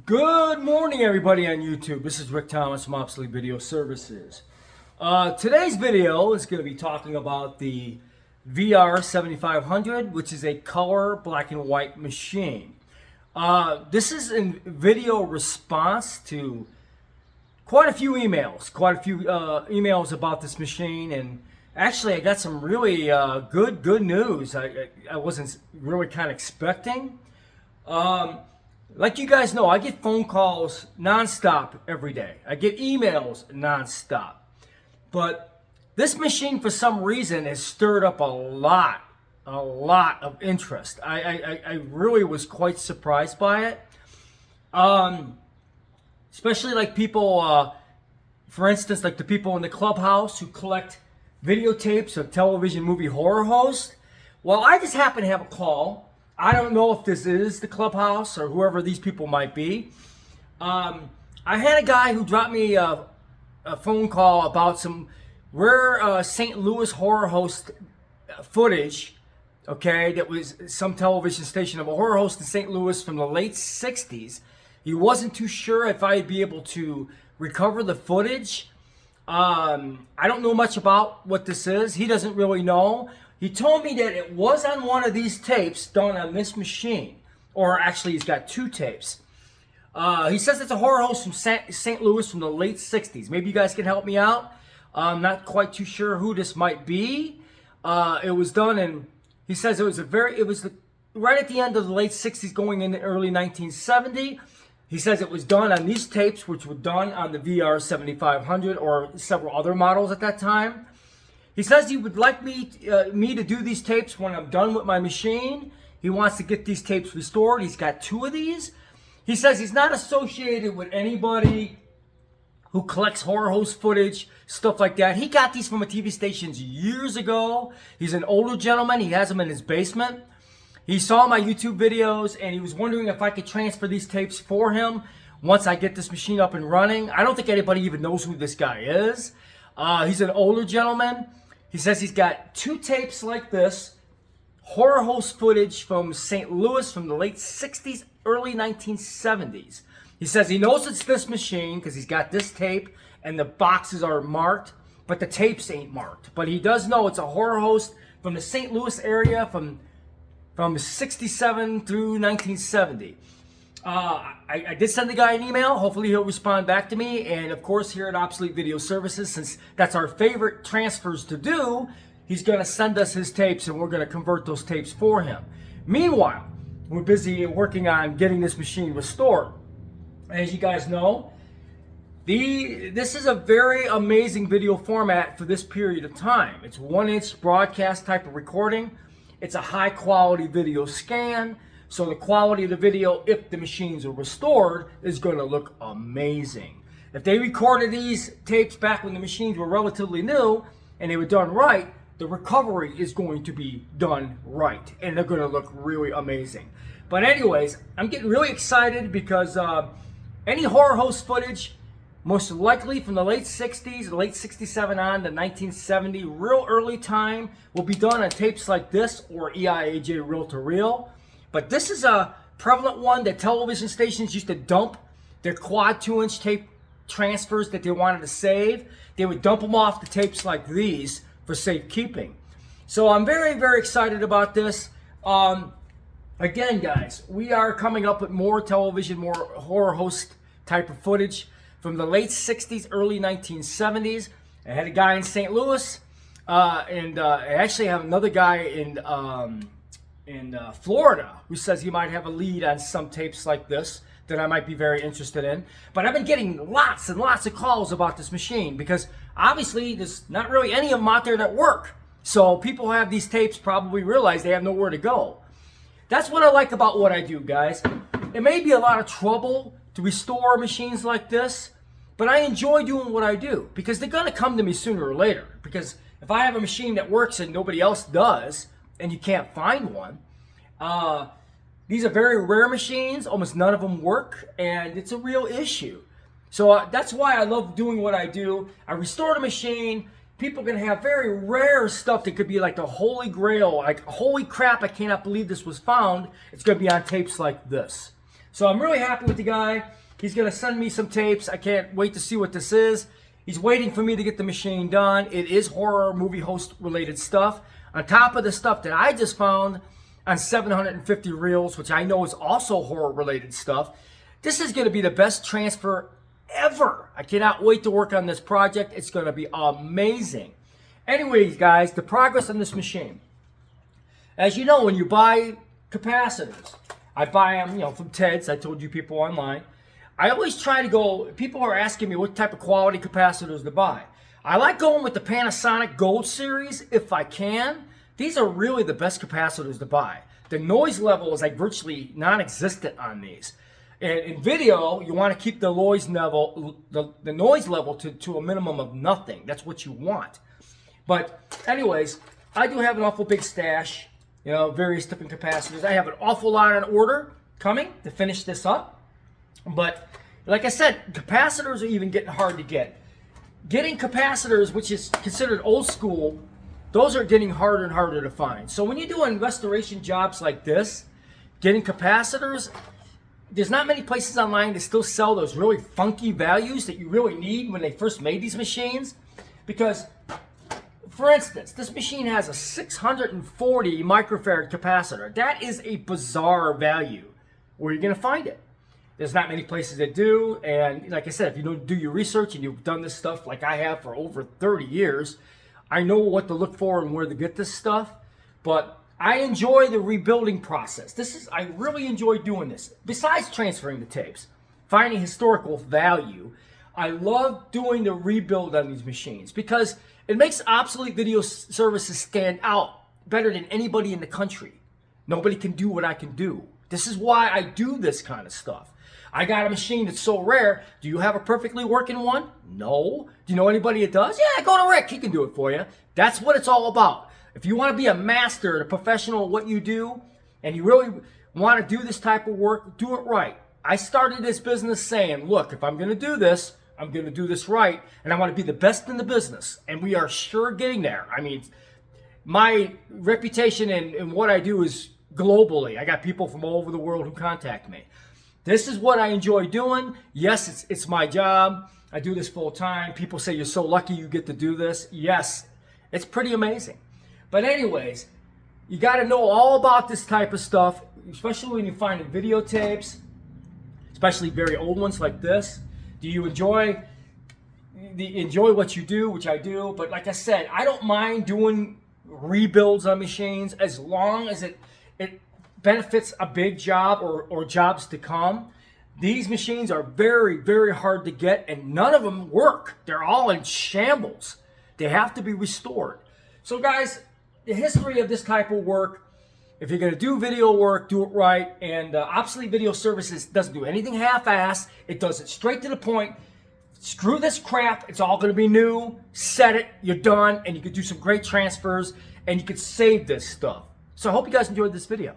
Good morning, everybody on YouTube. This is Rick Thomas from Obsolete Video Services. Today's video is going to be talking about the VR7500, which is a color black and white machine. This is a video response to quite a few emails about this machine, and actually I got some really good news. I wasn't really kind of expecting. Like you guys know, I get phone calls nonstop every day. I get emails nonstop. But this machine, for some reason, has stirred up a lot of interest. I really was quite surprised by it. Especially like people, for instance, like the people in the clubhouse who collect videotapes of television movie horror hosts. Well, I just happen to have a call. I don't know if this is the clubhouse or whoever these people might be. I had a guy who dropped me a phone call about some rare St. Louis horror host footage, okay, that was some television station of a horror host in St. Louis from the late 60s. He wasn't too sure if I'd be able to recover the footage. I don't know much about what this is. He doesn't really know. He told me that it was on one of these tapes done on this machine. Or actually, he's got two tapes. He says it's a horror host from St. Louis from the late 60s. Maybe you guys can help me out. I'm not quite too sure who this might be. It was done in, he says it was right at the end of the late 60s going into early 1970. He says it was done on these tapes, which were done on the VR7500 or several other models at that time. He says he would like me to do these tapes when I'm done with my machine. He wants to get these tapes restored. He's got two of these. He says he's not associated with anybody who collects horror host footage, stuff like that. He got these from a TV station years ago. He's an older gentleman. He has them in his basement. He saw my YouTube videos, and he was wondering if I could transfer these tapes for him once I get this machine up and running. I don't think anybody even knows who this guy is. He's an older gentleman. He says he's got two tapes like this, horror host footage from St. Louis from the late 60s, early 1970s. He says he knows it's this machine because he's got this tape and the boxes are marked, but the tapes ain't marked. But he does know it's a horror host from the St. Louis area from 67 through 1970. I did send the guy an email. Hopefully he'll respond back to me. And of course, here at Obsolete Video Services, since that's our favorite transfers to do, he's going to send us his tapes and we're going to convert those tapes for him. Meanwhile, we're busy working on getting this machine restored. As you guys know, this is a very amazing video format for this period of time. It's 1-inch broadcast type of recording. It's a high quality video scan. So the quality of the video, if the machines are restored, is going to look amazing. If they recorded these tapes back when the machines were relatively new and they were done right, the recovery is going to be done right. And they're going to look really amazing. But anyways, I'm getting really excited because any horror host footage, most likely from the late 60s, late 67 on to 1970, real early time, will be done on tapes like this or EIAJ reel-to-reel. But this is a prevalent one that television stations used to dump their quad 2-inch tape transfers that they wanted to save. They would dump them off the tapes like these for safekeeping. So I'm very excited about this. Again, guys, we are coming up with more television, more horror host type of footage from the late 60s, early 1970s. I had a guy in St. Louis, and I actually have another guy in Florida who says he might have a lead on some tapes like this that I might be very interested in. But I've been getting lots and lots of calls about this machine because obviously there's not really any of them out there that work. So people who have these tapes probably realize they have nowhere to go. That's what I like about what I do, guys. It may be a lot of trouble to restore machines like this, but I enjoy doing what I do because they're going to come to me sooner or later. Because if I have a machine that works and nobody else does, and you can't find one, these are very rare machines. Almost none of them work, and it's a real issue. So that's why I love doing what I do. I restored a machine. People can have very rare stuff that could be like the holy grail, like holy crap, I cannot believe this was found. It's going to be on tapes like this. So I'm really happy with the guy. He's going to send me some tapes. I can't wait to see what this is. He's waiting for me to get the machine done. It is horror movie host related stuff. On top of the stuff that I just found on 750 reels, which I know is also horror related stuff. This is going to be the best transfer ever. I cannot wait to work on this project. It's going to be amazing. Anyways, guys, the progress on this machine. As you know, when you buy capacitors, I buy them, from Ted's. I told you people online. I always try to go, people are asking me what type of quality capacitors to buy. I like going with the Panasonic Gold Series if I can. These are really the best capacitors to buy. The noise level is like virtually non-existent on these. And in video, you want to keep the noise level, the noise level to a minimum of nothing. That's what you want. But anyways, I do have an awful big stash, various different capacitors. I have an awful lot on order coming to finish this up. But like I said, capacitors are even getting hard to get. Getting capacitors, which is considered old school, those are getting harder and harder to find. So when you're doing restoration jobs like this, getting capacitors, there's not many places online that still sell those really funky values that you really need when they first made these machines. Because, for instance, this machine has a 640 microfarad capacitor. That is a bizarre value. Where are you going to find it? There's not many places that do, and like I said, if you don't do your research and you've done this stuff like I have for over 30 years, I know what to look for and where to get this stuff. But I enjoy the rebuilding process. I really enjoy doing this. Besides transferring the tapes, finding historical value, I love doing the rebuild on these machines because it makes Obsolete Video Services stand out better than anybody in the country. Nobody can do what I can do. This is why I do this kind of stuff. I got a machine that's so rare. Do you have a perfectly working one? No. Do you know anybody that does? Yeah, go to Rick. He can do it for you. That's what it's all about. If you want to be a master, a professional at what you do, and you really want to do this type of work, do it right. I started this business saying, look, if I'm going to do this, I'm going to do this right, and I want to be the best in the business. And we are sure getting there. I mean, my reputation and what I do is globally. I got people from all over the world who contact me. This is what I enjoy doing. Yes, it's my job. I do this full time. People say you're so lucky you get to do this. Yes, it's pretty amazing. But anyways, you got to know all about this type of stuff, especially when you find videotapes, especially very old ones like this. Do you enjoy what you do, which I do? But like I said, I don't mind doing rebuilds on machines as long as it benefits a big job or jobs to come. These machines are very, very hard to get, and none of them work. They're all in shambles. They have to be restored. So guys, the history of this type of work, if you're going to do video work, do it right. And Obsolete Video Services doesn't do anything half-ass. It does it straight to the point. Screw this crap. It's all going to be new. Set it. You're done. And you can do some great transfers, and you can save this stuff. So I hope you guys enjoyed this video.